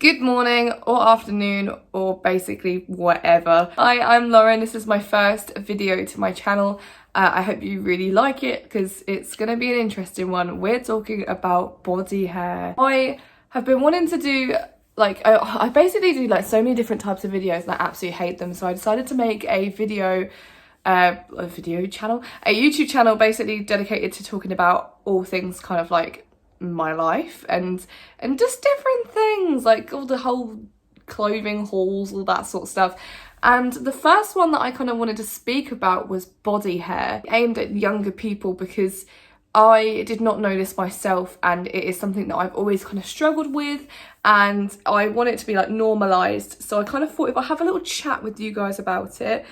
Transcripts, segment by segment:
Good morning or afternoon or basically whatever. Hi, I'm Lauren. This is my first video to my channel. I hope you really like it because it's going to be an interesting one. We're talking about body hair. I have been wanting to do I basically do like so many different types of videos and I absolutely hate them. So I decided to make a YouTube channel basically dedicated to talking about all things kind of like my life and just different things, like all the whole clothing hauls, all that sort of stuff. And the first one that I kind of wanted to speak about was body hair, aimed at younger people, because I did not know this myself and it is something that I've always kind of struggled with and I want it to be like normalised. So I kind of thought if I have a little chat with you guys about it,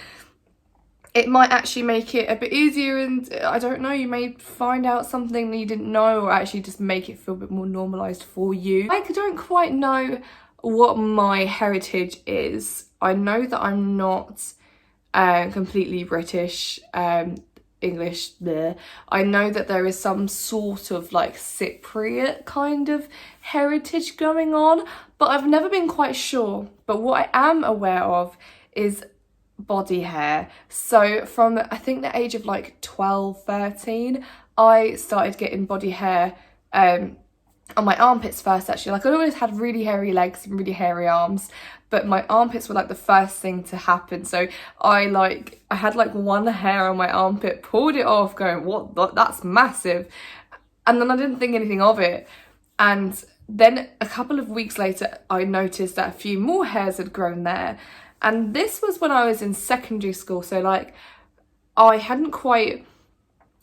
it might actually make it a bit easier, and I don't know, you may find out something that you didn't know, or actually just make it feel a bit more normalised for you. I don't quite know what my heritage is. I know that I'm not completely British, English there. I know that there is some sort of like Cypriot kind of heritage going on, but I've never been quite sure. But what I am aware of is body hair. So from I think the age of like 12, 13, I started getting body hair on my armpits first, actually. Like I always had really hairy legs and really hairy arms, but my armpits were like the first thing to happen. So I had like one hair on my armpit, pulled it off going, what, that's massive. And then I didn't think anything of it. And then a couple of weeks later, I noticed that a few more hairs had grown there. And this was when I was in secondary school, so like I hadn't quite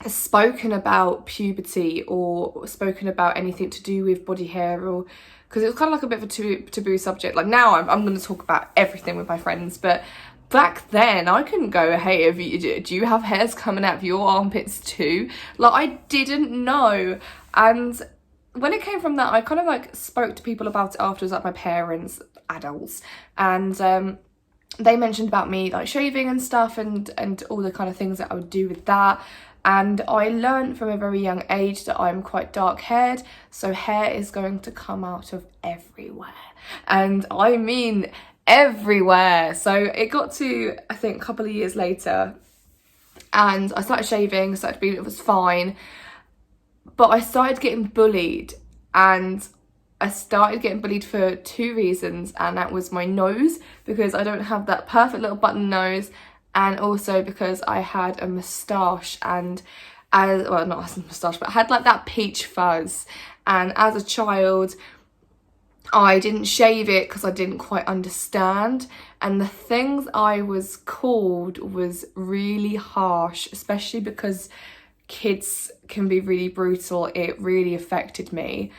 spoken about puberty or spoken about anything to do with body hair, or because it was kind of like a bit of a taboo subject. Like now I'm going to talk about everything with my friends, but back then I couldn't go, hey, do you have hairs coming out of your armpits too? Like I didn't know. And when it came from that, I kind of like spoke to people about it afterwards, like my parents, adults, and they mentioned about me like shaving and stuff and all the kind of things that I would do with that. And I learned from a very young age that I'm quite dark haired, so hair is going to come out of everywhere, and I mean everywhere. So it got to, I think, a couple of years later and I started shaving, it was fine, but I started getting bullied, and I started getting bullied for two reasons, and that was my nose, because I don't have that perfect little button nose, and also because I had a moustache, and well, not a moustache, but I had like that peach fuzz, and as a child I didn't shave it because I didn't quite understand, and the things I was called was really harsh, especially because kids can be really brutal. It really affected me.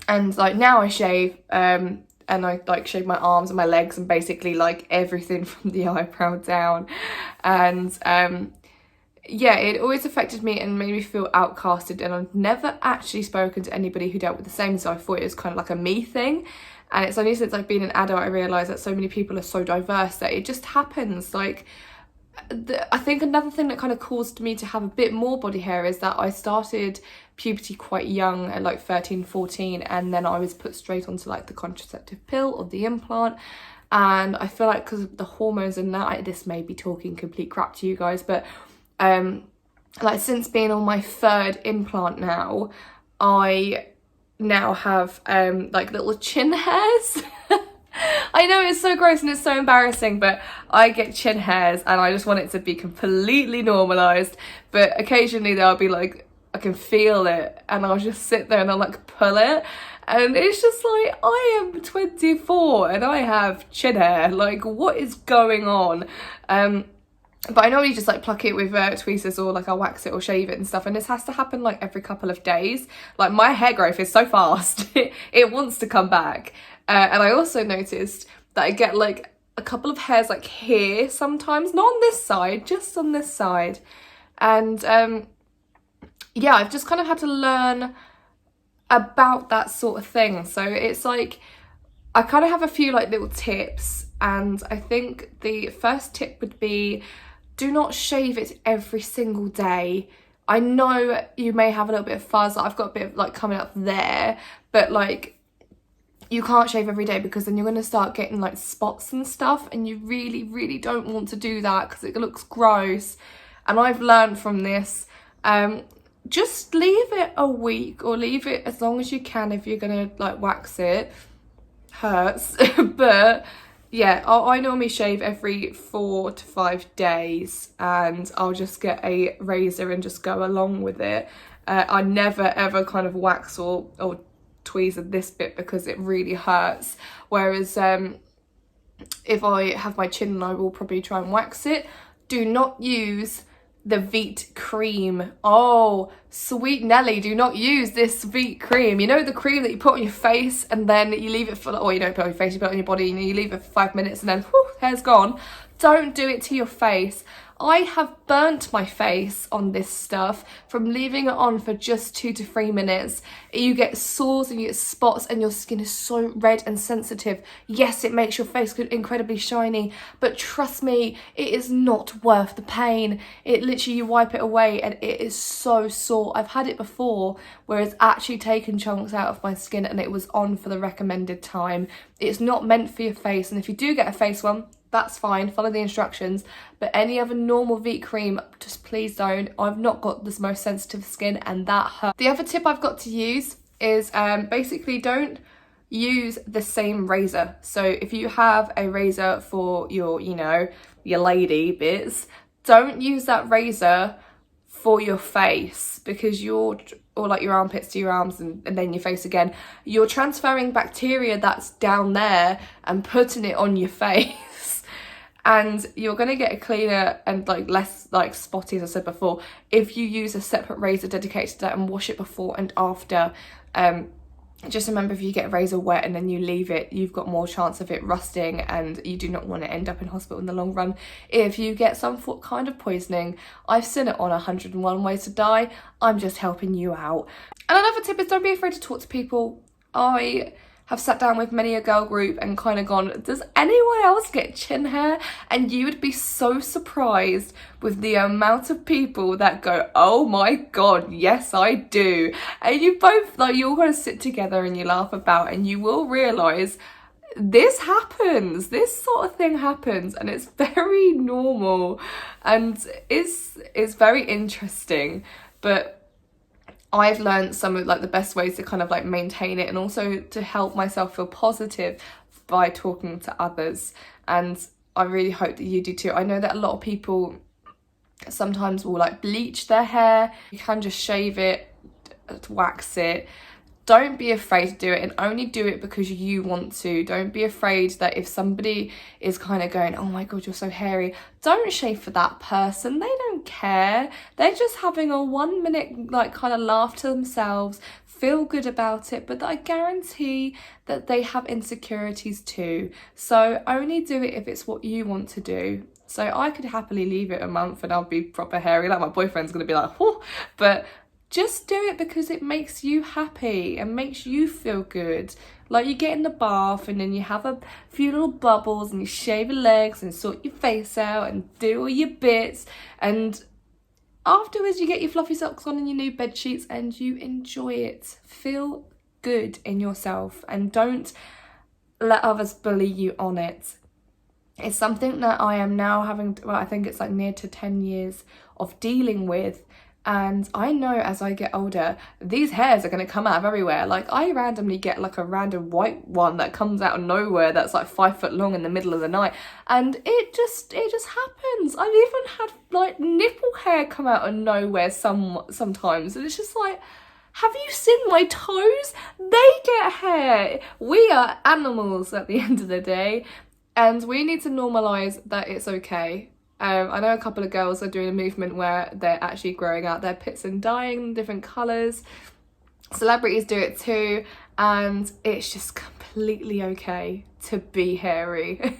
And like now I shave and I like shave my arms and my legs and basically like everything from the eyebrow down, and yeah, it always affected me and made me feel outcasted, and I've never actually spoken to anybody who dealt with the same, so I thought it was kind of like a me thing. And it's only since I've been an adult I realised that so many people are so diverse that it just happens. Like I think another thing that kind of caused me to have a bit more body hair is that I started puberty quite young at like 13, 14, and then I was put straight onto like the contraceptive pill or the implant. And I feel like because of the hormones and that, this may be talking complete crap to you guys, but like since being on my third implant now, I now have like little chin hairs. I know it's so gross and it's so embarrassing, but I get chin hairs and I just want it to be completely normalised. But occasionally they'll be like, I can feel it, and I'll just sit there and I'll like pull it, and it's just like, I am 24 and I have chin hair, like what is going on? But I normally just like pluck it with tweezers, or like I'll wax it or shave it and stuff, and this has to happen like every couple of days. Like my hair growth is so fast, it wants to come back. And I also noticed that I get like a couple of hairs like here sometimes, not on this side, just on this side. And yeah, I've just kind of had to learn about that sort of thing. So it's like, I kind of have a few like little tips, and I think the first tip would be, do not shave it every single day. I know you may have a little bit of fuzz, I've got a bit of like coming up there, but like you can't shave every day, because then you're going to start getting like spots and stuff, and you really don't want to do that because it looks gross. And I've learned from this, just leave it a week, or leave it as long as you can if you're going to like wax it. Hurts. But yeah, I normally shave every 4 to 5 days, and I'll just get a razor and just go along with it. I never ever kind of wax or tweezer this bit because it really hurts, whereas if I have my chin, I will probably try and wax it. Do not use the Veet cream. Oh, sweet Nelly, do not use this Veet cream. You know, the cream that you put on your face and then you leave it for, or you don't put it on your face, you put it on your body and you leave it for 5 minutes and then whew, hair's gone. Don't do it to your face. I have burnt my face on this stuff from leaving it on for just 2 to 3 minutes. You get sores and you get spots, and your skin is so red and sensitive. Yes, it makes your face incredibly shiny, but trust me, it is not worth the pain. It literally, you wipe it away and it is so sore. I've had it before where it's actually taken chunks out of my skin and it was on for the recommended time. It's not meant for your face, and if you do get a face one, that's fine, follow the instructions, but any other normal Veet cream, just please don't. I've not got this most sensitive skin and that hurts. The other tip I've got to use is basically don't use the same razor. So if you have a razor for your, you know, your lady bits, don't use that razor for your face, because or like your armpits to your arms and then your face again. You're transferring bacteria that's down there and putting it on your face. And you're going to get a cleaner and like less like spotty, as I said before, if you use a separate razor dedicated to that and wash it before and after. Just remember, if you get a razor wet and then you leave it, you've got more chance of it rusting, and you do not want to end up in hospital in the long run if you get some kind of poisoning. I've seen it on 101 Ways to Die. I'm just helping you out. And another tip is don't be afraid to talk to people. I have sat down with many a girl group and kind of gone, does anyone else get chin hair? And you would be so surprised with the amount of people that go, oh my god, yes I do. And you both, like, you're going to sit together and you laugh about, and you will realise this happens, this sort of thing happens, and it's very normal and it's very interesting. But I've learned some of like the best ways to kind of like maintain it, and also to help myself feel positive by talking to others. And I really hope that you do too. I know that a lot of people sometimes will like bleach their hair. You can just shave it, wax it. Don't be afraid to do it, and only do it because you want to. Don't be afraid that if somebody is kind of going, oh my god, you're so hairy, don't shave for that person. They don't care. They're just having a 1 minute like kind of laugh to themselves, feel good about it, but I guarantee that they have insecurities too. So only do it if it's what you want to do. So I could happily leave it a month and I'll be proper hairy, like my boyfriend's gonna be like, whoo, but just do it because it makes you happy and makes you feel good. Like, you get in the bath and then you have a few little bubbles and you shave your legs and sort your face out and do all your bits, and afterwards you get your fluffy socks on and your new bed sheets and you enjoy it. Feel good in yourself and don't let others bully you on it. It's something that I am now having, well, I think it's like near to 10 years of dealing with. And I know as I get older, these hairs are going to come out of everywhere. Like, I randomly get like a random white one that comes out of nowhere that's like 5 foot long in the middle of the night. And it just happens. I've even had like nipple hair come out of nowhere sometimes. And it's just like, have you seen my toes? They get hair. We are animals at the end of the day. And we need to normalise that it's okay. I know a couple of girls are doing a movement where they're actually growing out their pits and dyeing them different colours. Celebrities do it too, and it's just completely okay to be hairy.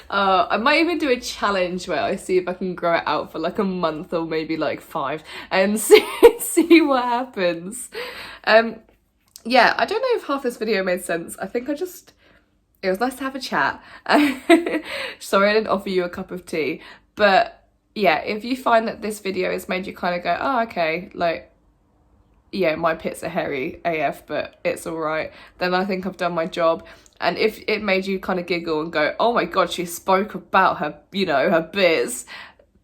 I might even do a challenge where I see if I can grow it out for like a month or maybe like 5 and see what happens. Yeah, I don't know if half this video made sense. I think it was nice to have a chat. Sorry I didn't offer you a cup of tea. But yeah, if you find that this video has made you kind of go, oh, okay, like, yeah, my pits are hairy AF, but it's all right, then I think I've done my job. And if it made you kind of giggle and go, oh my god, she spoke about her, you know, her bits,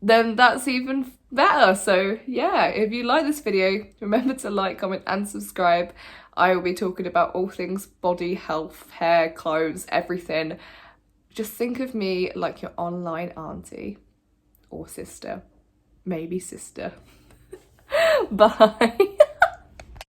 then that's even better. So yeah, if you like this video, remember to like, comment and subscribe. I will be talking about all things body, health, hair, clothes, everything. Just think of me like your online auntie or sister, maybe sister. Bye.